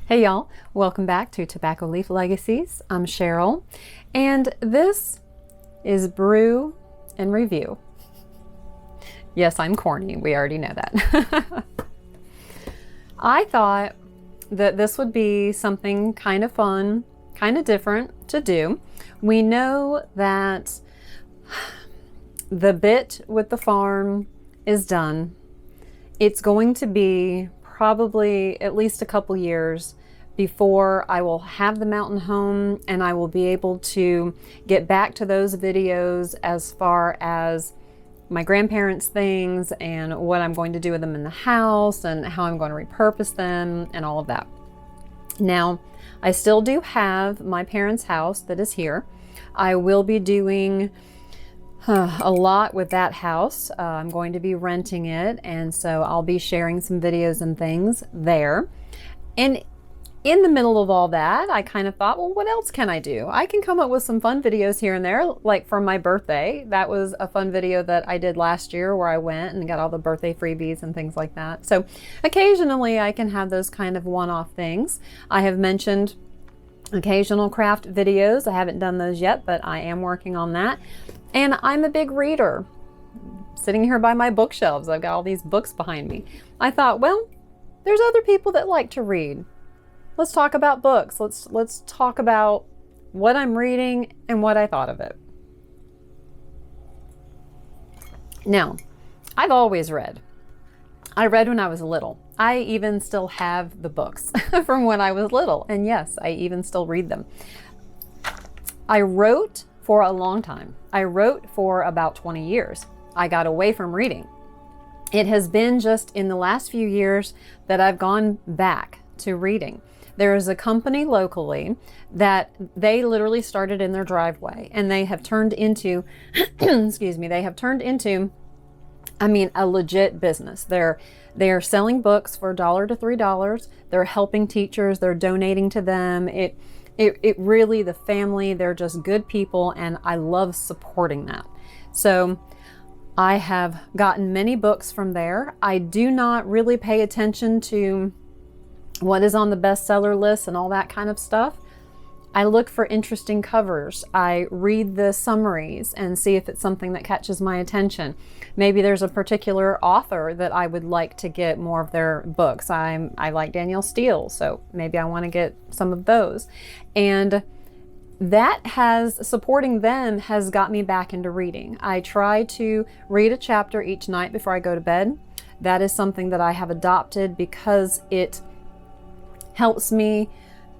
Hey y'all, welcome back to Tobacco Leaf Legacies. I'm Cheryl, and this is Brew and Review. Yes, I'm corny, we already know that. I thought that this would be something kind of fun, kind of different to do. We know that the bit with the farm is done. It's going to be probably at least a couple years before I will have the mountain home and I will be able to get back to those videos as far as my grandparents' things and what I'm going to do with them in the house and how I'm going to repurpose them and all of that. Now, I still do have my parents' house that is here. I will be doing a lot with that house. I'm going to be renting it, and so I'll be sharing some videos and things there. And in the middle of all that, I kind of thought, well, what else can I do? I can come up with some fun videos here and there, like for my birthday. That was a fun video that I did last year where I went and got all the birthday freebies and things like that. So occasionally I can have those kind of one-off things. I have mentioned occasional craft videos. I haven't done those yet, but I am working on that. And I'm a big reader. Sitting here by my bookshelves, I've got all these books behind me. I thought, well, there's other people that like to read. Let's talk about books. Let's talk about what I'm reading and what I thought of it. Now, I've always read. I read when I was little. I even still have the books from when I was little. And yes, I even still read them. I wrote for a long time. I wrote for about 20 years. I got away from reading. It has been just in the last few years that I've gone back to reading. There is a company locally that they literally started in their driveway and they have turned into, excuse me, they have turned into, a legit business. They're selling books for $1 to $3. They're helping teachers. They're donating to them. It really, the family, they're just good people, and I love supporting that. So I have gotten many books from there. I do not really pay attention to what is on the bestseller list and all that kind of stuff. I look for interesting covers. I read the summaries and see if it's something that catches my attention. Maybe there's a particular author that I would like to get more of their books. I like Danielle Steele, so maybe I want to get some of those. And that supporting them has got me back into reading. I try to read a chapter each night before I go to bed. That is something that I have adopted because it helps me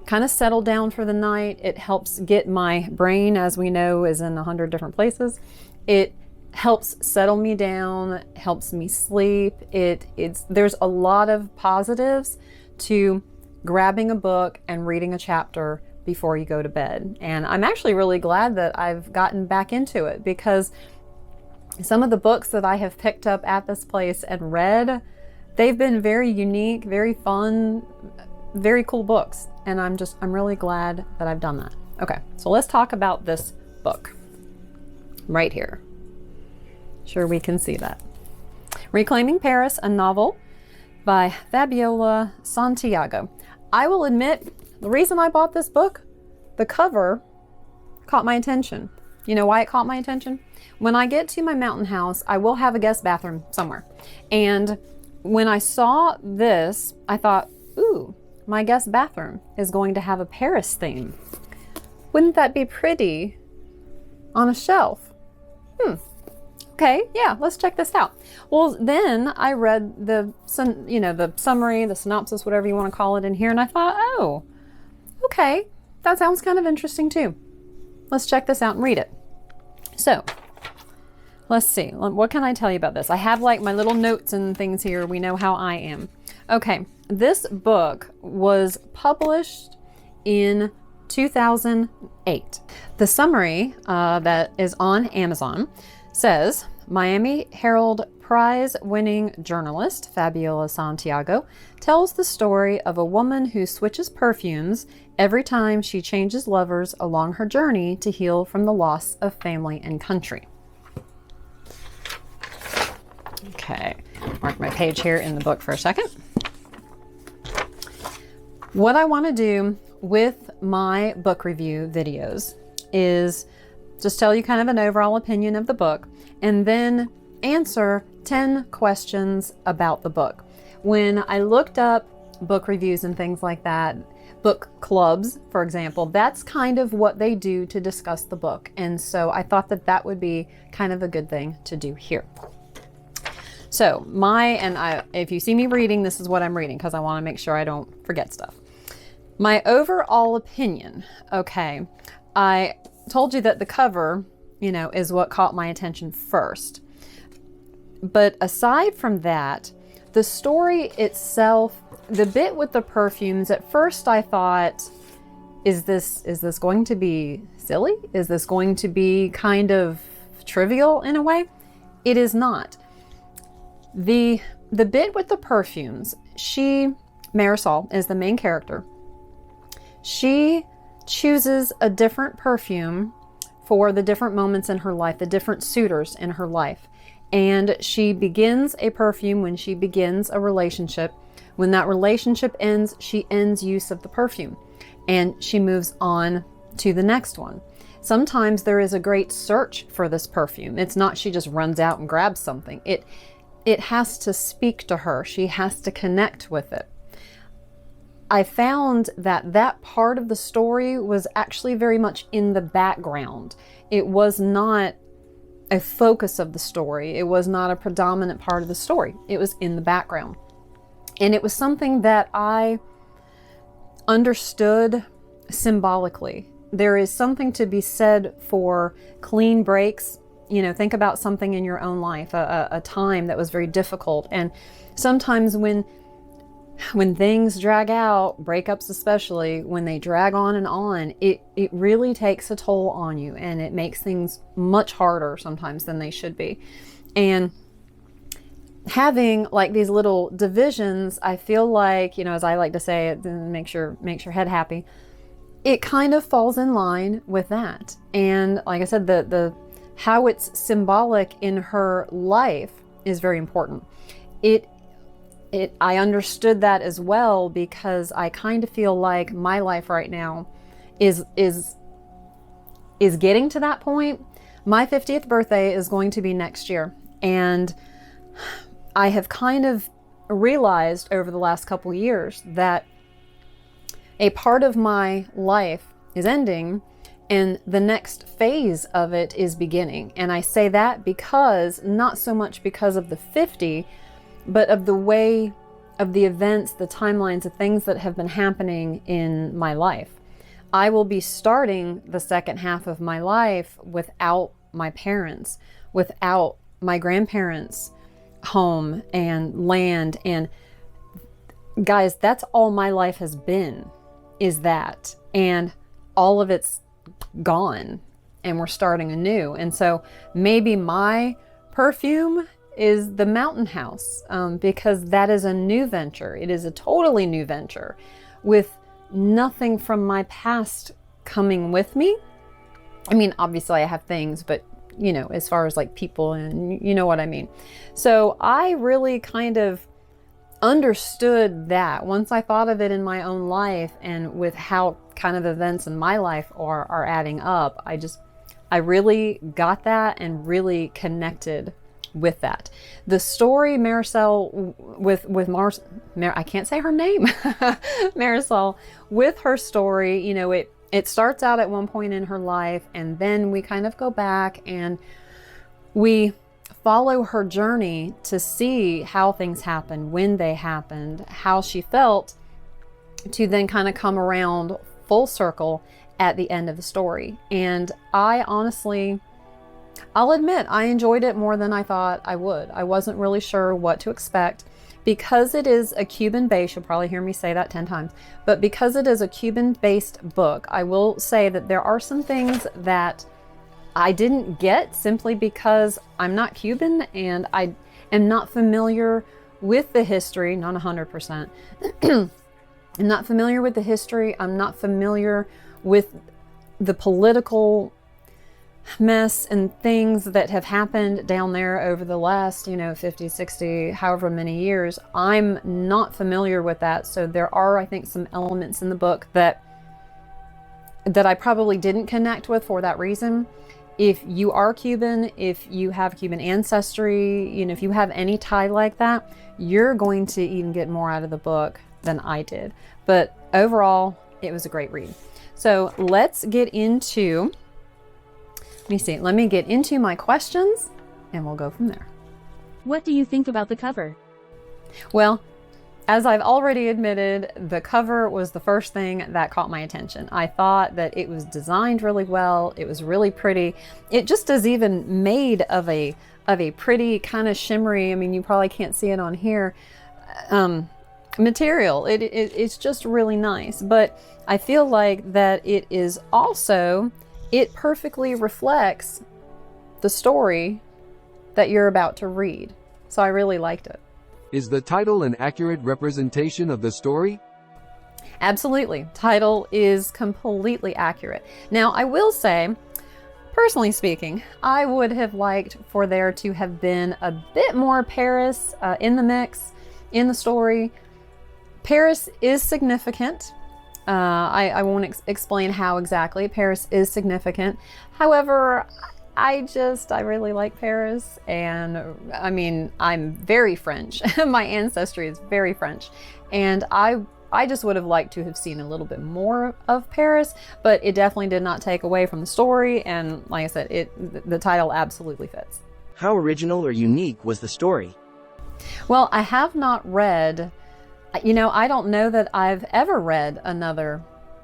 kind of settle down for the night. It helps get my brain, as we know, is in 100 different places. It helps settle me down, helps me sleep. There's a lot of positives to grabbing a book and reading a chapter before you go to bed. And I'm actually really glad that I've gotten back into it, because some of the books that I have picked up at this place and read, they've been very unique, very fun, very cool books, and I'm really glad that I've done that. Okay, so let's talk about this book right here. Sure, we can see that. Reclaiming Paris, a novel by Fabiola Santiago. I will admit, the reason I bought this book, the cover caught my attention. You know why it caught my attention? When I get to my mountain house, I will have a guest bathroom somewhere. And when I saw this, I thought, ooh, my guest bathroom is going to have a Paris theme. Wouldn't that be pretty on a shelf? Okay, yeah, let's check this out. Well, then I read the summary, the synopsis, whatever you want to call it in here, and I thought, oh, okay, that sounds kind of interesting too. Let's check this out and read it. So, let's see, what can I tell you about this? I have like my little notes and things here. We know how I am. Okay, this book was published in 2008. The summary that is on Amazon says, Miami Herald Prize-winning journalist Fabiola Santiago tells the story of a woman who switches perfumes every time she changes lovers along her journey to heal from the loss of family and country. Okay, mark my page here in the book for a second. What I want to do with my book review videos is just tell you kind of an overall opinion of the book and then answer 10 questions about the book. When I looked up book reviews and things like that, book clubs, for example, that's kind of what they do to discuss the book. And so I thought that that would be kind of a good thing to do here. So if you see me reading, this is what I'm reading because I want to make sure I don't forget stuff. My overall opinion. Okay. I told you that the cover, is what caught my attention first. But aside from that, the story itself, the bit with the perfumes, at first I thought, is this going to be silly? Is this going to be kind of trivial in a way? It is not. The bit with the perfumes, Marisol is the main character. She chooses a different perfume for the different moments in her life, the different suitors in her life. And she begins a perfume when she begins a relationship. When that relationship ends, she ends use of the perfume and she moves on to the next one. Sometimes there is a great search for this perfume. It's not she just runs out and grabs something. It has to speak to her. She has to connect with it. I found that part of the story was actually very much in the background. It was not a focus of the story. It was not a predominant part of the story. It was in the background. And it was something that I understood symbolically. There is something to be said for clean breaks. Think about something in your own life, a time that was very difficult. And sometimes when things drag out, breakups especially, when they drag on, it really takes a toll on you and it makes things much harder sometimes than they should be. And having like these little divisions, I feel like, as I like to say it, makes your head happy. It kind of falls in line with that. And like I said, the how it's symbolic in her life is very important. I understood that as well because I kind of feel like my life right now is getting to that point. My 50th birthday is going to be next year. And I have kind of realized over the last couple years that a part of my life is ending and the next phase of it is beginning. And I say that because, not so much because of the 50, but of the way of the events, the timelines, the things that have been happening in my life. I will be starting the second half of my life without my parents, without my grandparents' home and land. And guys, that's all my life has been, is that. And all of it's gone and we're starting anew. And so maybe my perfume is the mountain house, because that is a new venture. It is a totally new venture with nothing from my past coming with me. I mean, obviously I have things, but as far as like people and you know what I mean. So I really kind of understood that once I thought of it in my own life and with how kind of events in my life are adding up. I really got that and really connected with that. The story Marisol I can't say her name. Marisol, with her story, it starts out at one point in her life and then we kind of go back and we follow her journey to see how things happened, when they happened, how she felt, to then kind of come around full circle at the end of the story. And I honestly, I'll admit, I enjoyed it more than I thought I would. I wasn't really sure what to expect. Because it is a Cuban-based, you'll probably hear me say that 10 times, but because it is a Cuban-based book, I will say that there are some things that I didn't get simply because I'm not Cuban and I am not familiar with the history, not 100%. I'm not familiar with the history. I'm not familiar with the political mess and things that have happened down there over the last, 50, 60, however many years. I'm not familiar with that. So there are, I think, some elements in the book that I probably didn't connect with for that reason. If you are Cuban, if you have Cuban ancestry, if you have any tie like that, you're going to even get more out of the book than I did. But overall, it was a great read. So let's get into, let me get into my questions and we'll go from there. What do you think about the cover? Well, as I've already admitted, the cover was the first thing that caught my attention. I thought that it was designed really well. It was really pretty. It just is even made of a pretty kind of shimmery, you probably can't see it on here, material. It's just really nice. But I feel like that it perfectly reflects the story that you're about to read. So I really liked it. Is the title an accurate representation of the story? Absolutely. Title is completely accurate. Now, I will say, personally speaking, I would have liked for there to have been a bit more Paris in the mix, in the story. Paris is significant. I won't explain how exactly. Paris is significant. However, I really like Paris, and I'm very French. My ancestry is very French, and I just would have liked to have seen a little bit more of Paris, but it definitely did not take away from the story, and like I said, the title absolutely fits. How original or unique was the story? Well, I have not read, I don't know that I've ever read another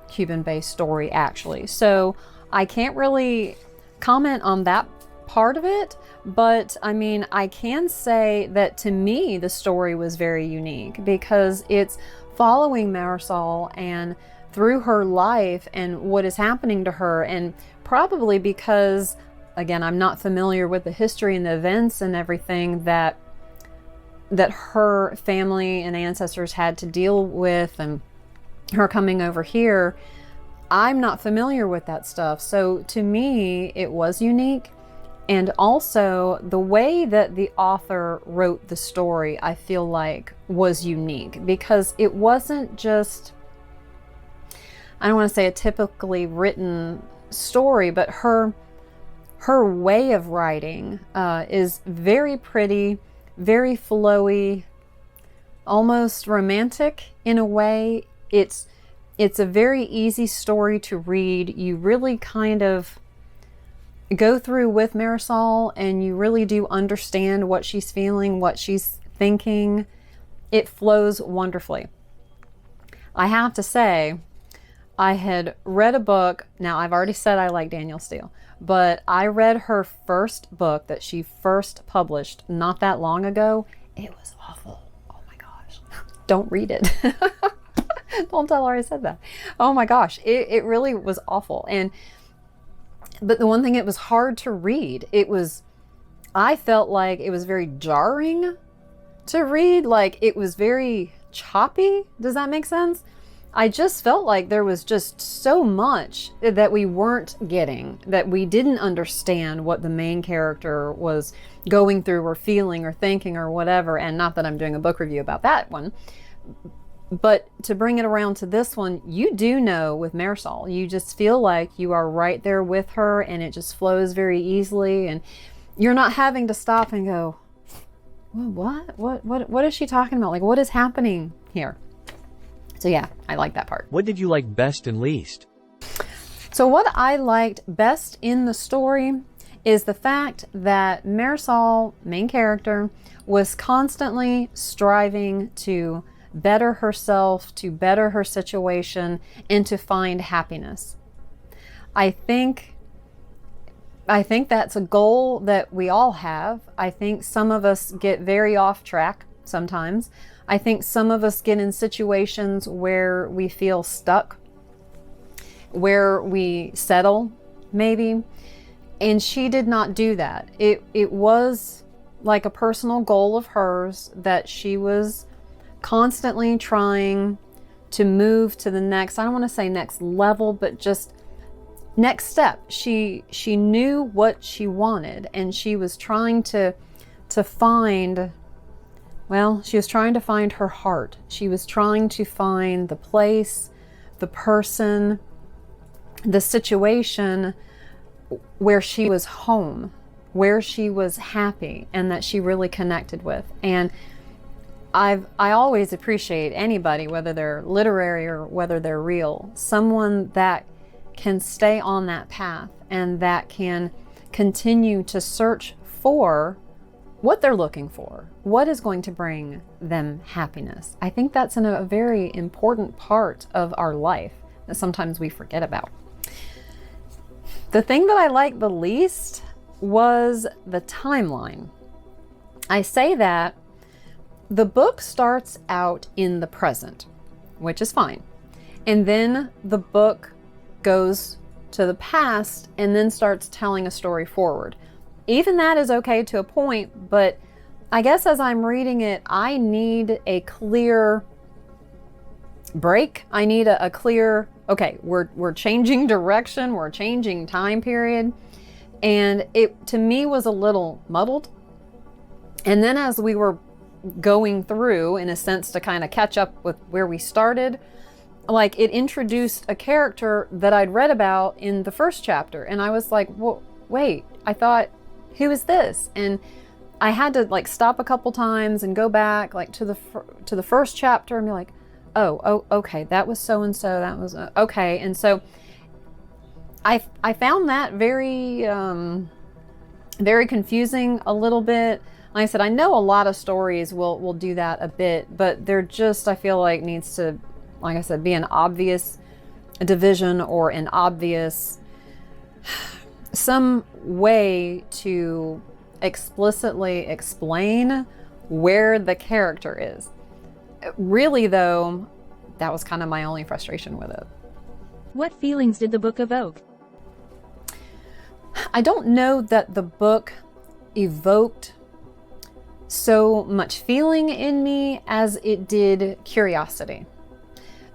Cuban-based story, actually, so I can't really comment on that part of it, but I can say that to me the story was very unique because it's following Marisol and through her life and what is happening to her, and probably because, again, I'm not familiar with the history and the events and everything that her family and ancestors had to deal with, and her coming over here. I'm not familiar with that stuff. So to me, it was unique. And also the way that the author wrote the story, I feel like was unique because it wasn't just, I don't want to say a typically written story, but her way of writing is very pretty, very flowy, almost romantic in a way. It's a very easy story to read. You really kind of go through with Marisol and you really do understand what she's feeling, what she's thinking. It flows wonderfully. I have to say, I had read a book. Now, I've already said I like Danielle Steele, but I read her first book that she first published not that long ago. It was awful. Oh my gosh. Don't read it. Don't tell her I said that. Oh my gosh. It really was awful. But the one thing, it was hard to read. I felt like it was very jarring to read. Like it was very choppy. Does that make sense? I just felt like there was just so much that we weren't getting, that we didn't understand what the main character was going through or feeling or thinking or whatever. And not that I'm doing a book review about that one, but to bring it around to this one, you do know with Marisol, you just feel like you are right there with her and it just flows very easily and you're not having to stop and go, well, what is she talking about? Like, what is happening here? So yeah, I like that part. What did you like best and least? So what I liked best in the story is the fact that Marisol, main character, was constantly striving to better herself, to better her situation, and to find happiness. I think that's a goal that we all have. I think some of us get very off track sometimes. I think some of us get in situations where we feel stuck, where we settle, maybe. And she did not do that. It was like a personal goal of hers that she was constantly trying to move to the next, I don't want to say next level, but just next step. She knew what she wanted, and she was trying to find, well, she was trying to find her heart. She was trying to find the place, the person, the situation where she was home, where she was happy, and that she really connected with. And I always appreciate anybody, whether they're literary or whether they're real, someone that can stay on that path and that can continue to search for what they're looking for, what is going to bring them happiness. I think that's a very important part of our life that sometimes we forget about. The thing that I liked the least was the timeline. I say that the book starts out in the present, which is fine. And then the book goes to the past and then starts telling a story forward. Even that is okay to a point, but I guess as I'm reading it, I need a clear break. I need a clear, okay, we're changing direction, we're changing time period. And it, to me, was a little muddled. And then as we were going through, in a sense, to kind of catch up with where we started, like, it introduced a character that I'd read about in the first chapter. And I was like, well, wait, I thought, who is this? And I had to like stop a couple times and go back like to the first chapter and be like, oh, okay, that was so and so, that was okay. And so I found that very very confusing a little bit. Like I said, I know a lot of stories will do that a bit, but they're just, I feel like, needs to, like I said, be an obvious division or an obvious some way to explicitly explain where the character is. Really, though, that was kind of my only frustration with it. What feelings did the book evoke? I don't know that the book evoked so much feeling in me as it did curiosity.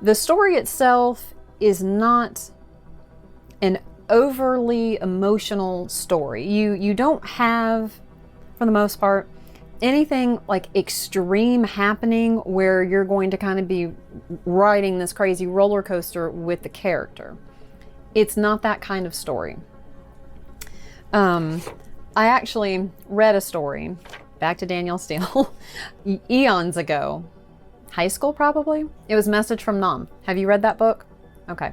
The story itself is not an overly emotional story. You don't have, for the most part, anything like extreme happening where you're going to kind of be riding this crazy roller coaster with the character. It's not that kind of story. I actually read a story, back to Danielle Steele, eons ago. High school, probably. It was Message from Nam. Have you read that book? Okay.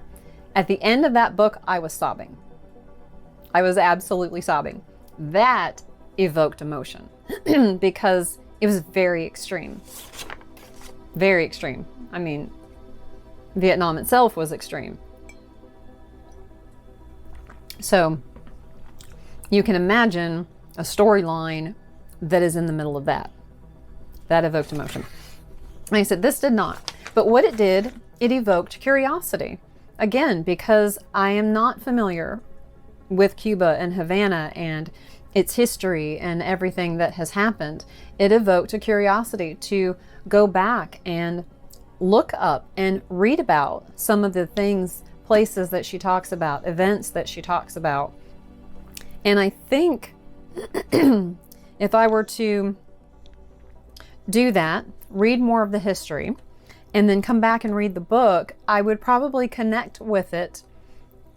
At the end of that book, I was sobbing. I was absolutely sobbing. That evoked emotion because it was very extreme. Very extreme. I mean, Vietnam itself was extreme. So you can imagine a storyline that is in the middle of that. That evoked emotion. Like I said, this did not. But what it did, it evoked curiosity. Again, because I am not familiar with Cuba and Havana and its history and everything that has happened. It evoked a curiosity to go back and look up and read about some of the things, places that she talks about, events that she talks about. And I think if I were to do that, read more of the history, and then come back and read the book, I would probably connect with it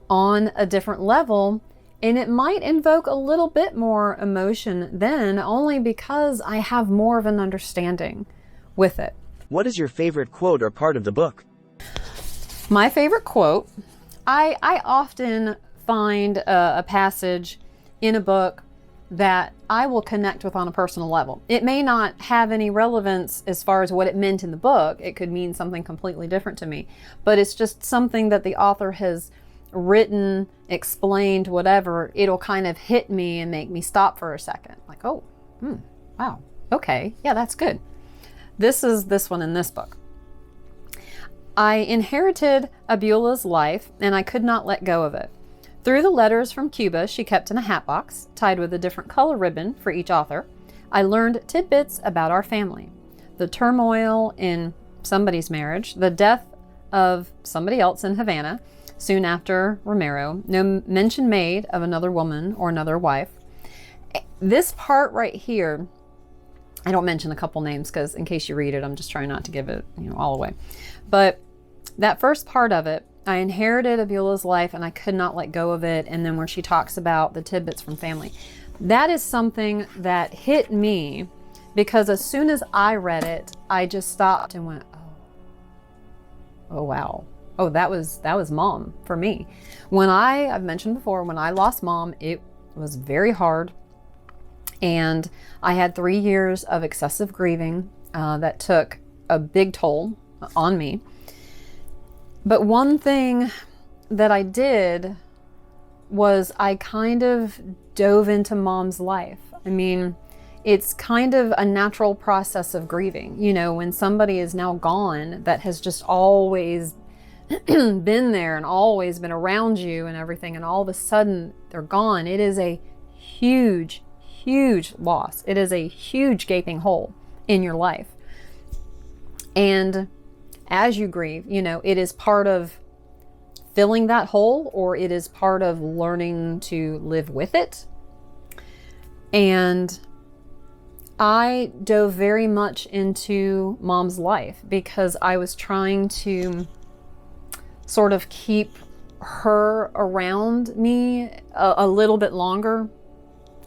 on a different level, and it might invoke a little bit more emotion then, only because I have more of an understanding with it. What is your favorite quote or part of the book? My favorite quote, I often find a passage in a book that I will connect with on a personal level. It may not have any relevance as far as what it meant in the book. It could mean something completely different to me, but it's just something that the author has written, explained, whatever. It'll kind of hit me and make me stop for a second. Like, oh, wow, okay, yeah, that's good. This is this one in this book. I inherited Fabiola's life and I could not let go of it. Through the letters from Cuba she kept in a hat box, tied with a different color ribbon for each author, I learned tidbits about our family. The turmoil in somebody's marriage, the death of somebody else in Havana soon after Romero. No mention made of another woman or another wife. This part right here, I don't mention a couple names because in case you read it, I'm just trying not to give it, all away. But that first part of it, I inherited Fabiola's life and I could not let go of it. And then where she talks about the tidbits from family, that is something that hit me, because as soon as I read it, I just stopped and went, oh wow. Oh, that was mom for me. I've mentioned before, when I lost mom, it was very hard. And I had 3 years of excessive grieving that took a big toll on me. But one thing that I did was I kind of dove into mom's life. I mean, it's kind of a natural process of grieving. When somebody is now gone that has just always been there and always been around you and everything, and all of a sudden they're gone, it is a huge, huge loss. It is a huge gaping hole in your life. And as you grieve, it is part of filling that hole, or it is part of learning to live with it. And I dove very much into mom's life because I was trying to sort of keep her around me a little bit longer,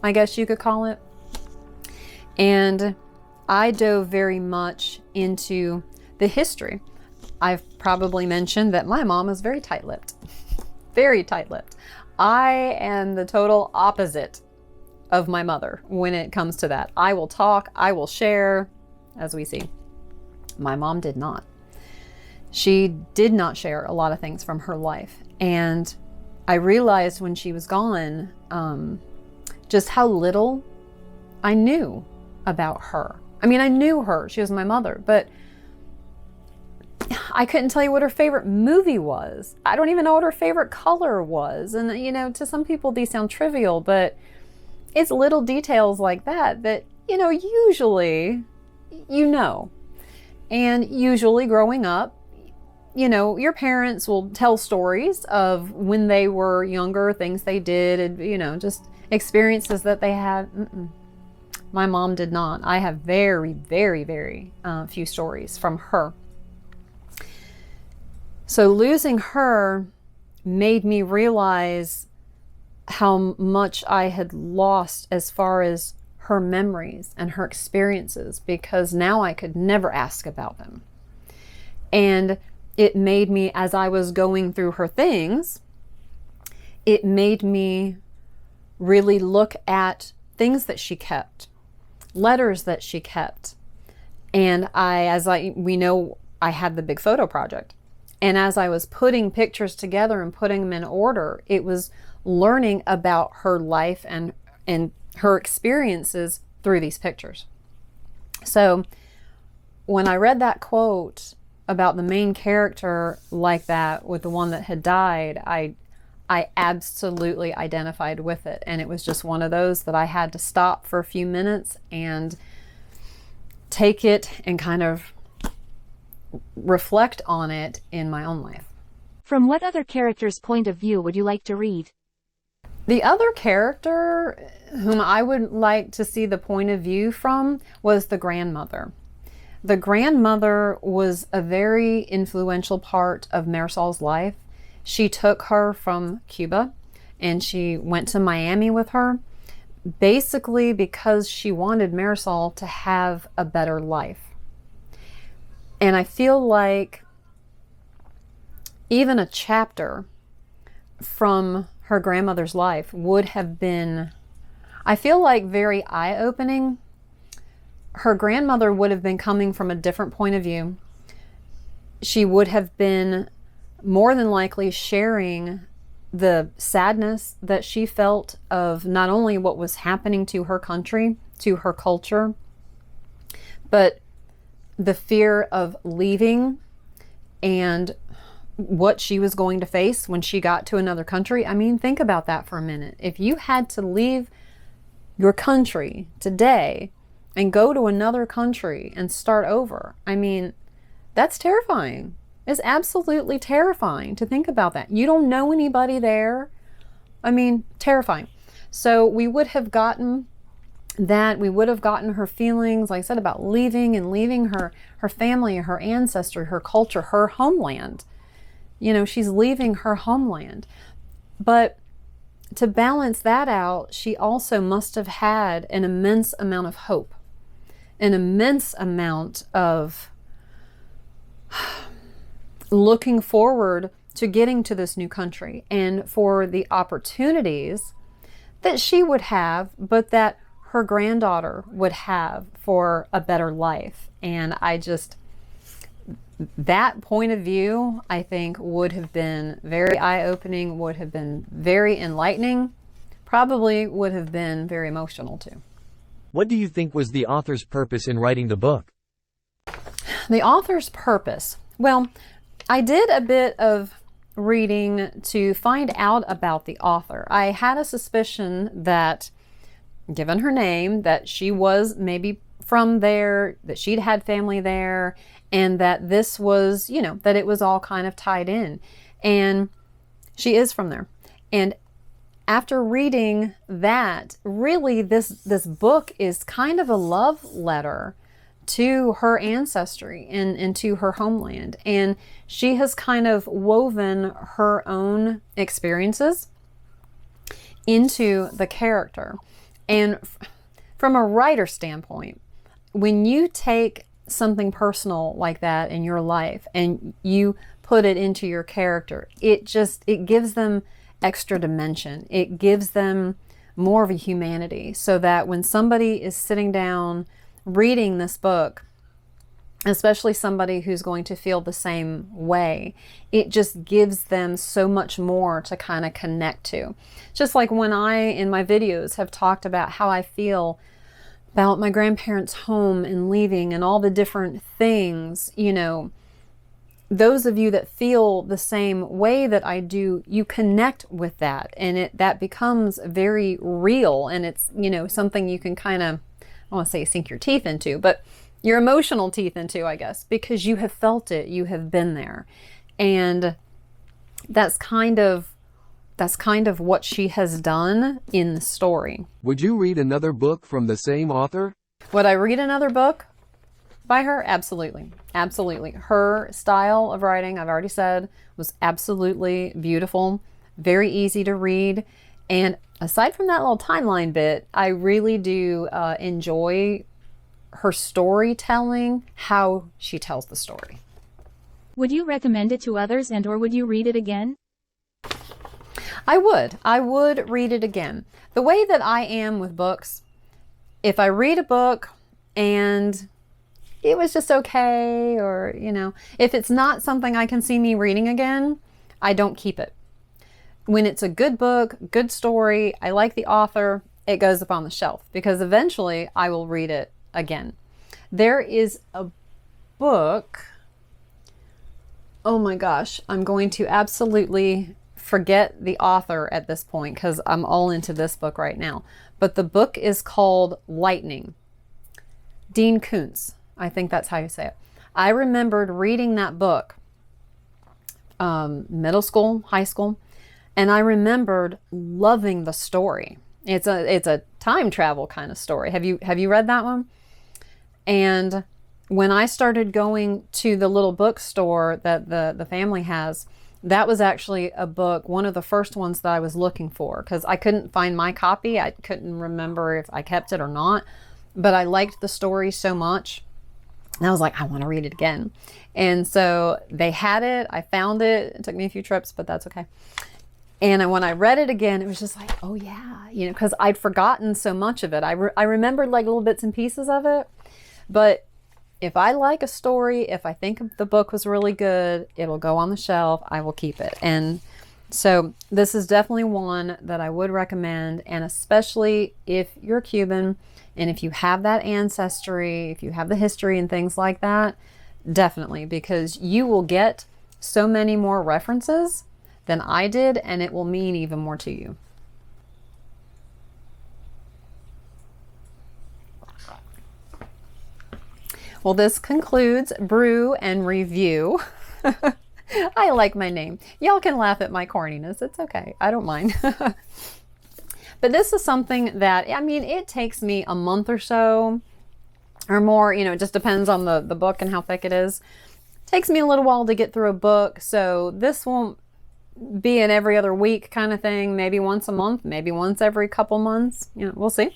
I guess you could call it. And I dove very much into the history. I've probably mentioned that my mom is very tight-lipped. Very tight-lipped. I am the total opposite of my mother when it comes to that. I will talk, I will share, as we see. My mom did not. She did not share a lot of things from her life. And I realized when she was gone, just how little I knew about her. I mean, I knew her. She was my mother, but I couldn't tell you what her favorite movie was. I don't even know what her favorite color was. And, to some people these sound trivial, but it's little details like that, usually, And usually growing up, your parents will tell stories of when they were younger, things they did, and, just experiences that they had. My mom did not. I have very, very, very few stories from her. So losing her made me realize how much I had lost as far as her memories and her experiences, because now I could never ask about them. And it made me, as I was going through her things, it made me really look at things that she kept, letters that she kept. And we know, I had the big photo project. And as I was putting pictures together and putting them in order, it was learning about her life and her experiences through these pictures. So when I read that quote about the main character like that with the one that had died, I absolutely identified with it. And it was just one of those that I had to stop for a few minutes and take it and kind of reflect on it in my own life. From what other character's point of view would you like to read? The other character whom I would like to see the point of view from was the grandmother. The grandmother was a very influential part of Marisol's life. She took her from Cuba and she went to Miami with her, basically because she wanted Marisol to have a better life. And I feel like even a chapter from her grandmother's life would have been, I feel like, very eye-opening. Her grandmother would have been coming from a different point of view. She would have been more than likely sharing the sadness that she felt of not only what was happening to her country, to her culture, but the fear of leaving and what she was going to face when she got to another country. I mean, think about that for a minute. If you had to leave your country today and go to another country and start over, I mean, that's terrifying. is absolutely terrifying to think about that. You don't know anybody there. I mean, terrifying. So we would have gotten that. We would have gotten her feelings, like I said, about leaving and leaving her family, her ancestry, her culture, her homeland. You know, she's leaving her homeland. But to balance that out, she also must have had an immense amount of hope, an immense amount of looking forward to getting to this new country and for the opportunities that she would have, but that her granddaughter would have for a better life. And that point of view, I think, would have been very eye-opening, would have been very enlightening, probably would have been very emotional too. What do you think was the author's purpose in writing the book? The author's purpose. Well, I did a bit of reading to find out about the author. I had a suspicion that, given her name, that she was maybe from there, that she'd had family there, and that this was, you know, that it was all kind of tied in. And she is from there. And after reading that, really this book is kind of a love letter to her ancestry and to her homeland. And she has kind of woven her own experiences into the character. And from a writer standpoint, when you take something personal like that in your life and you put it into your character, it gives them extra dimension. It gives them more of a humanity, so that when somebody is sitting down reading this book, especially somebody who's going to feel the same way, it just gives them so much more to kind of connect to. Just like when I, in my videos, have talked about how I feel about my grandparents' home and leaving and all the different things, you know, those of you that feel the same way that I do, you connect with that, and that becomes very real, and it's, you know, something you can kind of, I don't want to say sink your teeth into, but your emotional teeth into, I guess, because you have felt it, you have been there. And that's kind of what she has done in the story. Would you read another book from the same author? Would I read another book by her? Absolutely. Absolutely. Her style of writing, I've already said, was absolutely beautiful, very easy to read. And aside from that little timeline bit, I really do enjoy her storytelling, how she tells the story. Would you recommend it to others, and or would you read it again? I would read it again. The way that I am with books, if I read a book and it was just okay, or, you know, if it's not something I can see me reading again, I don't keep it. When it's a good book, good story, I like the author, it goes up on the shelf, because eventually I will read it again. There is a book, oh my gosh, I'm going to absolutely forget the author at this point because I'm all into this book right now. But the book is called Lightning. Dean Koontz, I think that's how you say it. I remembered reading that book, middle school, high school, and I remembered loving the story. It's a time travel kind of story. Have you read that one? And when I started going to the little bookstore that the family has, that was actually a book, one of the first ones that I was looking for, because I couldn't find my copy. I couldn't remember if I kept it or not, but I liked the story so much. And I was like, I want to read it again. And so they had it. I found it. It took me a few trips, but that's okay. And when I read it again, it was just like, oh yeah, you know, because I'd forgotten so much of it. I remembered like little bits and pieces of it, but if I like a story, if I think the book was really good, it'll go on the shelf. I will keep it. And so this is definitely one that I would recommend. And especially if you're Cuban and if you have that ancestry, if you have the history and things like that, definitely, because you will get so many more references than I did, and it will mean even more to you. Well, this concludes Brew and Review. I like my name. Y'all can laugh at my corniness. It's okay. I don't mind. But this is something that, I mean, it takes me a month or so or more. You know, it just depends on the book and how thick it is. It takes me a little while to get through a book. So this won't be an every other week kind of thing. Maybe once a month, maybe once every couple months. You know, we'll see.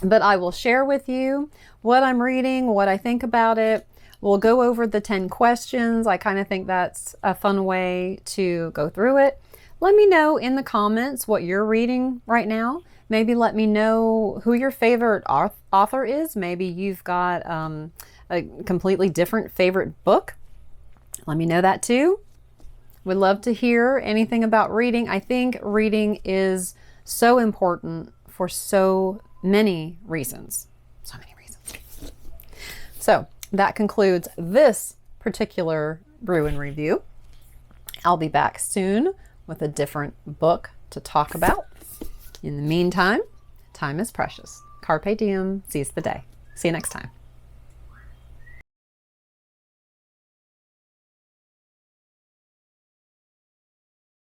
But I will share with you what I'm reading, what I think about it. We'll go over the 10 questions. I kind of think that's a fun way to go through it. Let me know in the comments what you're reading right now. Maybe let me know who your favorite author is. Maybe you've got a completely different favorite book. Let me know that too. Would love to hear anything about reading. I think reading is so important for so many reasons. So many reasons. So that concludes this particular brew and review. I'll be back soon with a different book to talk about. In the meantime, time is precious. Carpe diem, seize the day. See you next time.